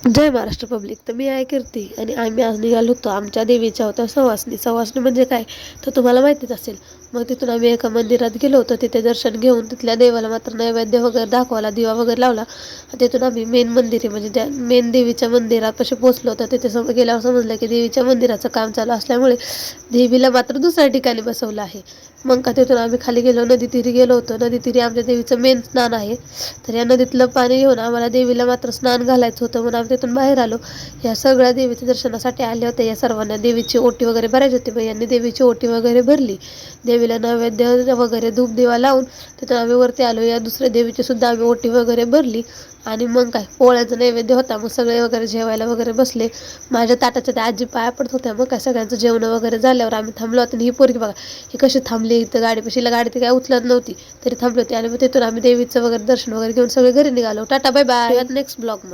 जय Maharashtra public. तर मी आहे कीर्ती आणि आम्ही आज निघालो होतो आमच्या देवीच्या होत्या सवासणी म्हणजे काय तर तुम्हाला माहितीच असेल. मग तिथून आम्ही एका मंदिरात गेलो होतो, तिथे दर्शन घेऊन तिथल्या देवाला मात्र नैवेद्य वगैरे दाखवायला दिवा वगैरे लावला. तिथून आम्ही मेन मंदिर आहे म्हणजे त्या मेन देवीच्या मंदिरापाशी पोहोचलो होतो. तिथे गेल्यावर समजलं की देवीच्या मंदिराचं काम चालू असल्यामुळे देवीला मात्र दुसऱ्या ठिकाणी बसवलं आहे. मग का तिथून आम्ही खाली गेलो, नदीतीरी गेलो होतो. नदीतीरी आमच्या देवीचं मेन स्नान आहे. तर या नदीतलं पाणी घेऊन आम्हाला देवीला मात्र स्नान घालायचं होतं म्हणून आम्ही तिथून बाहेर आलो. या सगळ्या देवीच्या दर्शनासाठी आले होते. या सर्वांना देवीची ओटी वगैरे भरायची होती. मग यांनी देवीची ओटी वगैरे भरली. देवीला नैवेद्य वगैरे धूप दिवा लावून तिथून आम्ही वरती आलो. या दुसऱ्या देवीची सुद्धा आम्ही ओटी वगैरे भरली आणि मग काय पोळ्याचा नैवेद्य होता. मग सगळे वगैरे जेवायला वगैरे बसले. माझ्या ताटाच्या त्या आजी पाया पडत होत्या. मग काय सगळ्यांचं जेवण वगैरे झाल्यावर आम्ही थांबलो होतो. आणि ही पोरगी बघा ही कशी थांबली इथं गाडीपाशीला, गाडी ती काय उचलत नव्हती तरी थांबली होती. आणि मग तिथून आम्ही देवीचं वगैरे दर्शन वगैरे घेऊन सगळे घरी निघालो. Tata bye bye. Next blog.